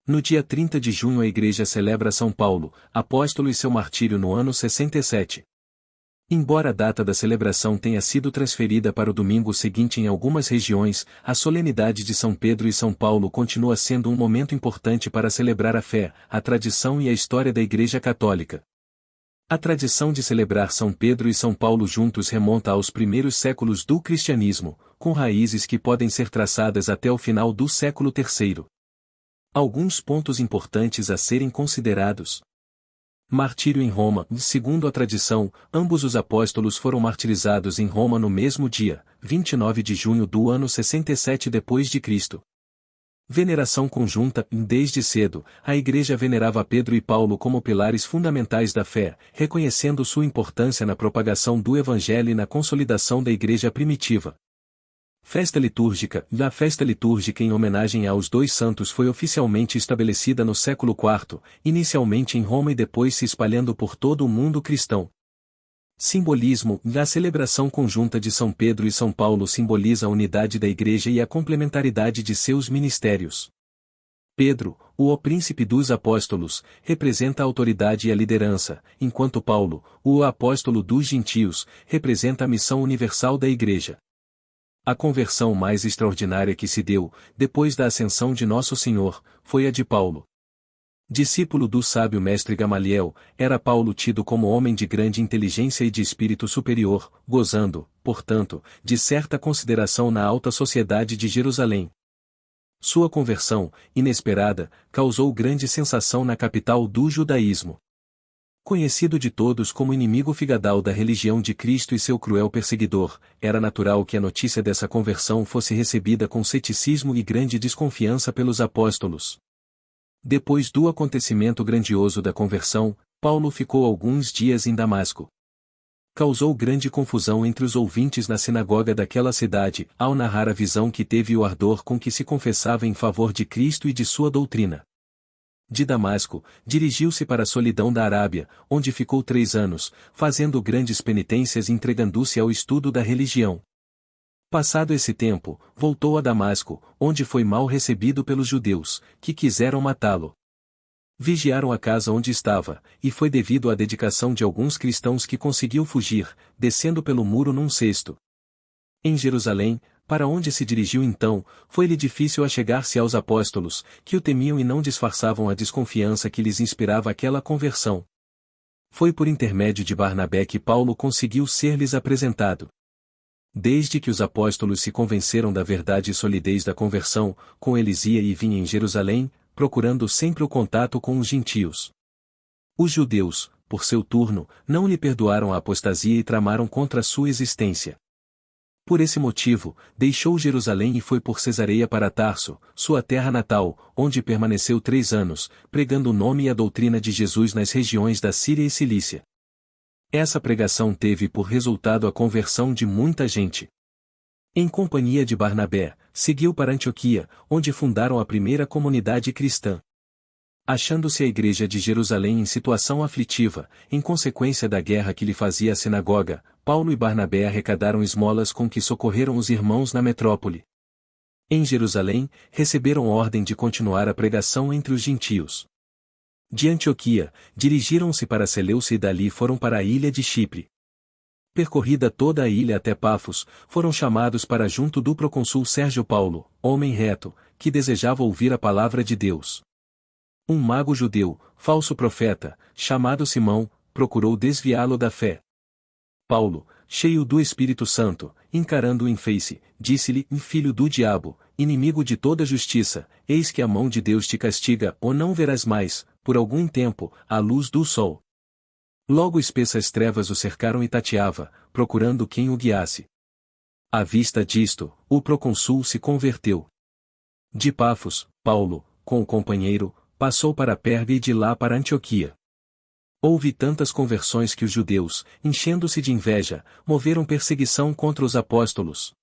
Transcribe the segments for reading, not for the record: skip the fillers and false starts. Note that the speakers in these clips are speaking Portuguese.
No dia 30 de junho a Igreja celebra São Paulo, apóstolo e seu martírio no ano 67. Embora a data da celebração tenha sido transferida para o domingo seguinte em algumas regiões, a solenidade de São Pedro e São Paulo continua sendo um momento importante para celebrar a fé, a tradição e a história da Igreja Católica. A tradição de celebrar São Pedro e São Paulo juntos remonta aos primeiros séculos do cristianismo, com raízes que podem ser traçadas até o final do século III. Alguns pontos importantes a serem considerados. Martírio em Roma. Segundo a tradição, ambos os apóstolos foram martirizados em Roma no mesmo dia, 29 de junho do ano 67 d.C. Veneração conjunta. Desde cedo, a Igreja venerava Pedro e Paulo como pilares fundamentais da fé, reconhecendo sua importância na propagação do Evangelho e na consolidação da Igreja primitiva. Festa litúrgica. A festa litúrgica em homenagem aos dois santos foi oficialmente estabelecida no século IV, inicialmente em Roma e depois se espalhando por todo o mundo cristão. Simbolismo. A celebração conjunta de São Pedro e São Paulo simboliza a unidade da Igreja e a complementaridade de seus ministérios. Pedro, o príncipe dos apóstolos, representa a autoridade e a liderança, enquanto Paulo, o apóstolo dos gentios, representa a missão universal da Igreja. A conversão mais extraordinária que se deu, depois da ascensão de Nosso Senhor, foi a de Paulo. Discípulo do sábio mestre Gamaliel, era Paulo tido como homem de grande inteligência e de espírito superior, gozando, portanto, de certa consideração na alta sociedade de Jerusalém. Sua conversão, inesperada, causou grande sensação na capital do judaísmo. Conhecido de todos como inimigo figadal da religião de Cristo e seu cruel perseguidor, era natural que a notícia dessa conversão fosse recebida com ceticismo e grande desconfiança pelos apóstolos. Depois do acontecimento grandioso da conversão, Paulo ficou alguns dias em Damasco. Causou grande confusão entre os ouvintes na sinagoga daquela cidade, ao narrar a visão que teve e o ardor com que se confessava em favor de Cristo e de sua doutrina. De Damasco, dirigiu-se para a solidão da Arábia, onde ficou 3 anos, fazendo grandes penitências e entregando-se ao estudo da religião. Passado esse tempo, voltou a Damasco, onde foi mal recebido pelos judeus, que quiseram matá-lo. Vigiaram a casa onde estava, e foi devido à dedicação de alguns cristãos que conseguiu fugir, descendo pelo muro num cesto. Em Jerusalém, para onde se dirigiu então, foi-lhe difícil achegar-se aos apóstolos, que o temiam e não disfarçavam a desconfiança que lhes inspirava aquela conversão. Foi por intermédio de Barnabé que Paulo conseguiu ser-lhes apresentado. Desde que os apóstolos se convenceram da verdade e solidez da conversão, com eles ia e vinha em Jerusalém, procurando sempre o contato com os gentios. Os judeus, por seu turno, não lhe perdoaram a apostasia e tramaram contra a sua existência. Por esse motivo, deixou Jerusalém e foi por Cesareia para Tarso, sua terra natal, onde permaneceu 3 anos, pregando o nome e a doutrina de Jesus nas regiões da Síria e Cilícia. Essa pregação teve por resultado a conversão de muita gente. Em companhia de Barnabé, seguiu para Antioquia, onde fundaram a primeira comunidade cristã. Achando-se a igreja de Jerusalém em situação aflitiva, em consequência da guerra que lhe fazia a sinagoga, Paulo e Barnabé arrecadaram esmolas com que socorreram os irmãos na metrópole. Em Jerusalém, receberam ordem de continuar a pregação entre os gentios. De Antioquia, dirigiram-se para Seleucia e dali foram para a ilha de Chipre. Percorrida toda a ilha até Pafos, foram chamados para junto do procônsul Sérgio Paulo, homem reto, que desejava ouvir a palavra de Deus. Um mago judeu, falso profeta, chamado Simão, procurou desviá-lo da fé. Paulo, cheio do Espírito Santo, encarando-o em face, disse-lhe: Filho do diabo, inimigo de toda justiça, eis que a mão de Deus te castiga, ou não verás mais, por algum tempo, a luz do sol. Logo espessas trevas o cercaram e tateava, procurando quem o guiasse. À vista disto, o procônsul se converteu. De Pafos, Paulo, com o companheiro, passou para Perga e de lá para Antioquia. Houve tantas conversões que os judeus, enchendo-se de inveja, moveram perseguição contra os apóstolos.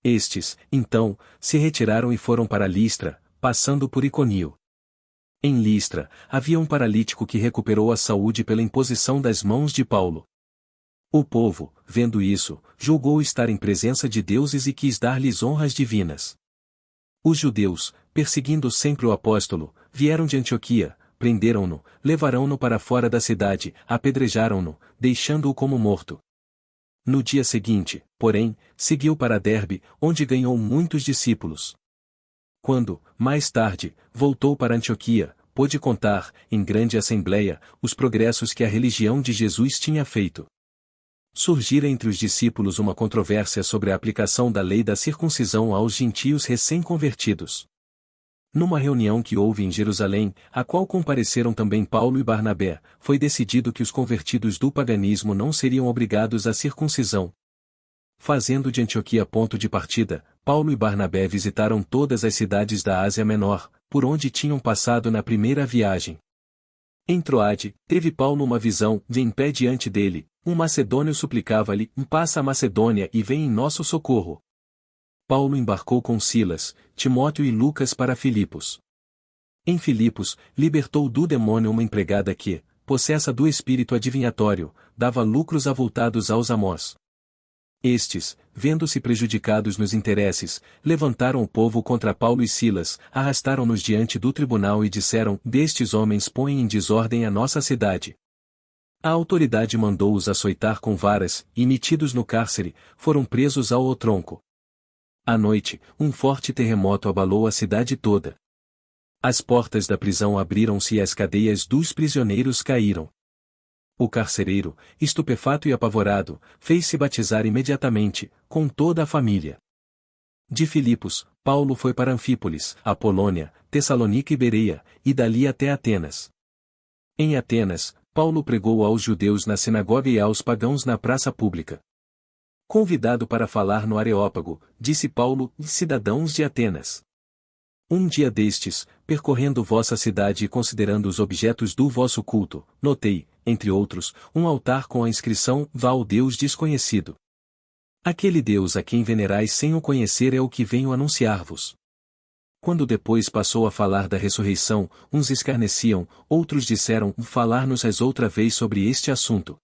Estes, então, se retiraram e foram para Listra, passando por Iconio. Em Listra, havia um paralítico que recuperou a saúde pela imposição das mãos de Paulo. O povo, vendo isso, julgou estar em presença de deuses e quis dar-lhes honras divinas. Os judeus, perseguindo sempre o apóstolo, vieram de Antioquia, prenderam-no, levaram-no para fora da cidade, apedrejaram-no, deixando-o como morto. No dia seguinte, porém, seguiu para Derbe, onde ganhou muitos discípulos. Quando, mais tarde, voltou para Antioquia, pôde contar, em grande assembleia, os progressos que a religião de Jesus tinha feito. Surgira entre os discípulos uma controvérsia sobre a aplicação da lei da circuncisão aos gentios recém-convertidos. Numa reunião que houve em Jerusalém, a qual compareceram também Paulo e Barnabé, foi decidido que os convertidos do paganismo não seriam obrigados à circuncisão. Fazendo de Antioquia ponto de partida, Paulo e Barnabé visitaram todas as cidades da Ásia Menor, por onde tinham passado na primeira viagem. Em Troade, teve Paulo uma visão, de em pé diante dele, um macedônio suplicava-lhe, passa a Macedônia e vem em nosso socorro. Paulo embarcou com Silas, Timóteo e Lucas para Filipos. Em Filipos, libertou do demônio uma empregada que, possessa do espírito adivinhatório, dava lucros avultados aos amós. Estes, vendo-se prejudicados nos interesses, levantaram o povo contra Paulo e Silas, arrastaram-nos diante do tribunal e disseram, destes homens põem em desordem a nossa cidade. A autoridade mandou-os açoitar com varas, e metidos no cárcere, foram presos ao tronco. À noite, um forte terremoto abalou a cidade toda. As portas da prisão abriram-se e as cadeias dos prisioneiros caíram. O carcereiro, estupefato e apavorado, fez-se batizar imediatamente, com toda a família. De Filipos, Paulo foi para Anfípolis, Apolônia, Tessalônica e Bereia, e dali até Atenas. Em Atenas, Paulo pregou aos judeus na sinagoga e aos pagãos na praça pública. Convidado para falar no Areópago, disse Paulo, cidadãos de Atenas. Um dia destes, percorrendo vossa cidade e considerando os objetos do vosso culto, notei, entre outros, um altar com a inscrição, vá ao Deus desconhecido. Aquele Deus a quem venerais sem o conhecer é o que venho anunciar-vos. Quando depois passou a falar da ressurreição, uns escarneciam, outros disseram, falar-nos-ás outra vez sobre este assunto.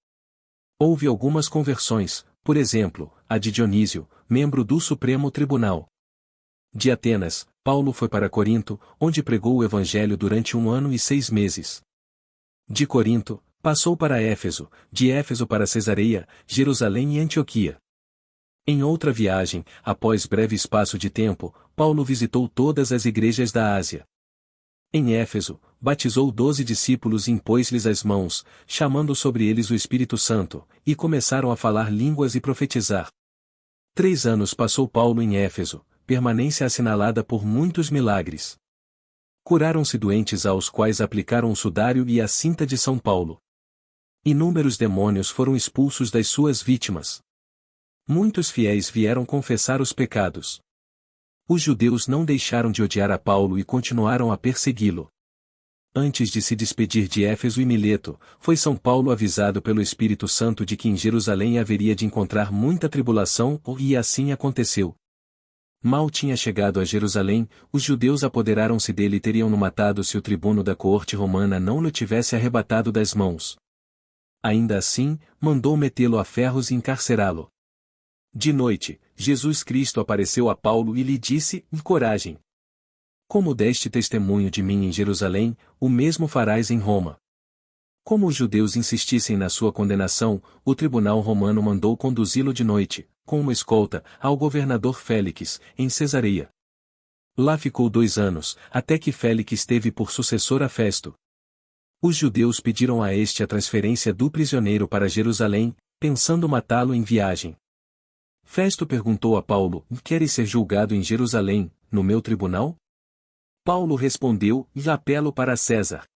Houve algumas conversões, por exemplo, a de Dionísio, membro do Supremo Tribunal. De Atenas, Paulo foi para Corinto, onde pregou o Evangelho durante 1 ano e 6 meses. De Corinto, passou para Éfeso, de Éfeso para Cesareia, Jerusalém e Antioquia. Em outra viagem, após breve espaço de tempo, Paulo visitou todas as igrejas da Ásia. Em Éfeso, batizou 12 discípulos e impôs-lhes as mãos, chamando sobre eles o Espírito Santo, e começaram a falar línguas e profetizar. 3 anos passou Paulo em Éfeso, permanência assinalada por muitos milagres. Curaram-se doentes aos quais aplicaram o sudário e a cinta de São Paulo. Inúmeros demônios foram expulsos das suas vítimas. Muitos fiéis vieram confessar os pecados. Os judeus não deixaram de odiar a Paulo e continuaram a persegui-lo. Antes de se despedir de Éfeso e Mileto, foi São Paulo avisado pelo Espírito Santo de que em Jerusalém haveria de encontrar muita tribulação, e assim aconteceu. Mal tinha chegado a Jerusalém, os judeus apoderaram-se dele e teriam-no matado se o tribuno da coorte romana não lhe tivesse arrebatado das mãos. Ainda assim, mandou metê-lo a ferros e encarcerá-lo. De noite, Jesus Cristo apareceu a Paulo e lhe disse, coragem. Como deste testemunho de mim em Jerusalém, o mesmo farás em Roma. Como os judeus insistissem na sua condenação, o tribunal romano mandou conduzi-lo de noite, com uma escolta, ao governador Félix, em Cesareia. Lá ficou 2 anos, até que Félix teve por sucessor a Festo. Os judeus pediram a este a transferência do prisioneiro para Jerusalém, pensando matá-lo em viagem. Festo perguntou a Paulo, queres ser julgado em Jerusalém, no meu tribunal? Paulo respondeu, já apelo para César.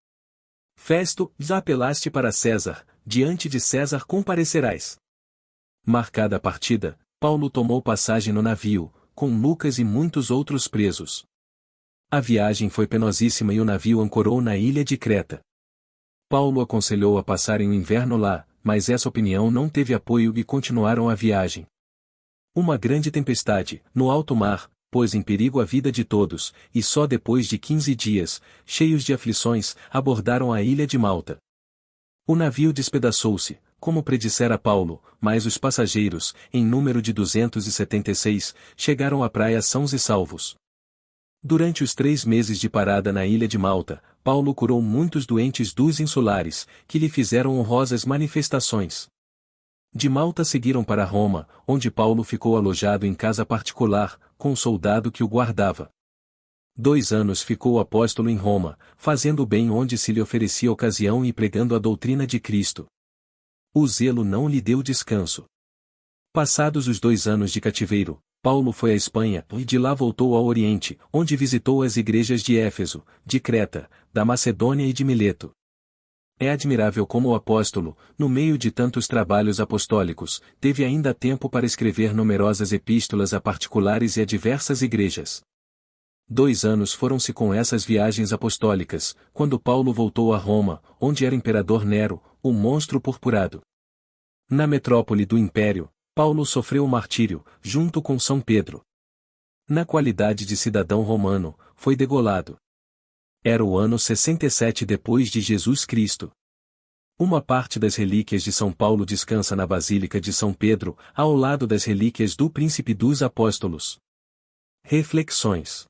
Festo, já apelaste para César, diante de César comparecerás. Marcada a partida, Paulo tomou passagem no navio, com Lucas e muitos outros presos. A viagem foi penosíssima e o navio ancorou na ilha de Creta. Paulo aconselhou a passarem o inverno lá, mas essa opinião não teve apoio e continuaram a viagem. Uma grande tempestade, no alto mar, pôs em perigo a vida de todos, e só depois de 15 dias, cheios de aflições, abordaram a ilha de Malta. O navio despedaçou-se, como predissera Paulo, mas os passageiros, em número de 276, chegaram à praia sãos e salvos. Durante os 3 meses de parada na ilha de Malta, Paulo curou muitos doentes dos insulares, que lhe fizeram honrosas manifestações. De Malta seguiram para Roma, onde Paulo ficou alojado em casa particular, com um soldado que o guardava. 2 anos ficou o apóstolo em Roma, fazendo o bem onde se lhe oferecia ocasião e pregando a doutrina de Cristo. O zelo não lhe deu descanso. Passados os 2 anos de cativeiro, Paulo foi à Espanha e de lá voltou ao Oriente, onde visitou as igrejas de Éfeso, de Creta, da Macedônia e de Mileto. É admirável como o apóstolo, no meio de tantos trabalhos apostólicos, teve ainda tempo para escrever numerosas epístolas a particulares e a diversas igrejas. 2 anos foram-se com essas viagens apostólicas, quando Paulo voltou a Roma, onde era imperador Nero, o monstro purpurado. Na metrópole do império, Paulo sofreu o martírio, junto com São Pedro. Na qualidade de cidadão romano, foi degolado. Era o ano 67 depois de Jesus Cristo. Uma parte das relíquias de São Paulo descansa na Basílica de São Pedro, ao lado das relíquias do Príncipe dos Apóstolos. Reflexões.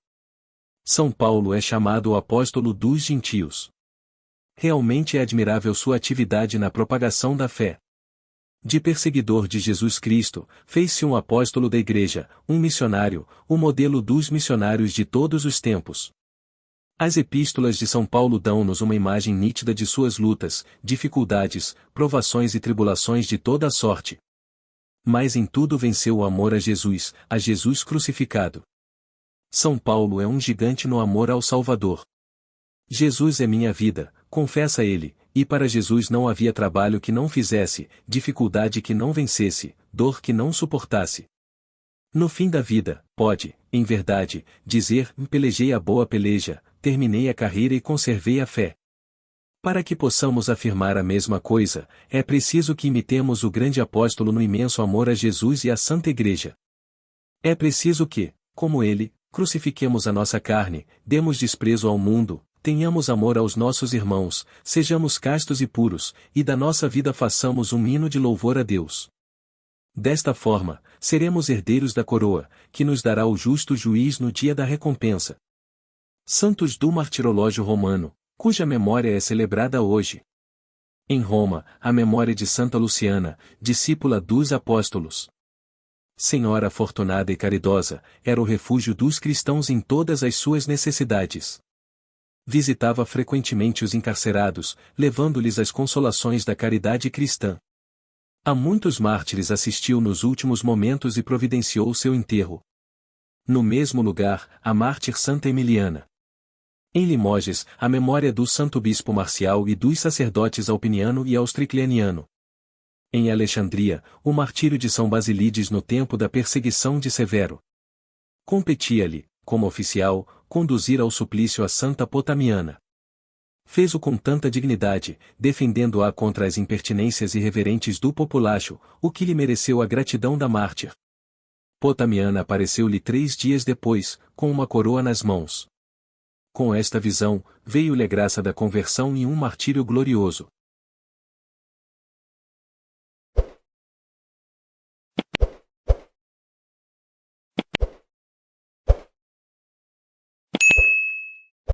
São Paulo é chamado o apóstolo dos gentios. Realmente é admirável sua atividade na propagação da fé. De perseguidor de Jesus Cristo, fez-se um apóstolo da Igreja, um missionário, o modelo dos missionários de todos os tempos. As epístolas de São Paulo dão-nos uma imagem nítida de suas lutas, dificuldades, provações e tribulações de toda a sorte. Mas em tudo venceu o amor a Jesus crucificado. São Paulo é um gigante no amor ao Salvador. Jesus é minha vida, confessa ele, e para Jesus não havia trabalho que não fizesse, dificuldade que não vencesse, dor que não suportasse. No fim da vida, pode, em verdade, dizer: pelejei a boa peleja, terminei a carreira e conservei a fé. Para que possamos afirmar a mesma coisa, é preciso que imitemos o grande apóstolo no imenso amor a Jesus e à Santa Igreja. É preciso que, como ele, crucifiquemos a nossa carne, demos desprezo ao mundo, tenhamos amor aos nossos irmãos, sejamos castos e puros, e da nossa vida façamos um hino de louvor a Deus. Desta forma, seremos herdeiros da coroa, que nos dará o justo juiz no dia da recompensa. Santos do Martirológio Romano, cuja memória é celebrada hoje. Em Roma, a memória de Santa Luciana, discípula dos apóstolos. Senhora afortunada e caridosa, era o refúgio dos cristãos em todas as suas necessidades. Visitava frequentemente os encarcerados, levando-lhes as consolações da caridade cristã. A muitos mártires assistiu nos últimos momentos e providenciou seu enterro. No mesmo lugar, a mártir Santa Emiliana. Em Limoges, a memória do Santo Bispo Marcial e dos sacerdotes Alpiniano e Austriclianiano. Em Alexandria, o martírio de São Basilides no tempo da perseguição de Severo. Competia-lhe, como oficial, conduzir ao suplício a Santa Potamiana. Fez-o com tanta dignidade, defendendo-a contra as impertinências irreverentes do populacho, o que lhe mereceu a gratidão da mártir. Potamiana apareceu-lhe 3 dias depois, com uma coroa nas mãos. Com esta visão, veio-lhe a graça da conversão e um martírio glorioso.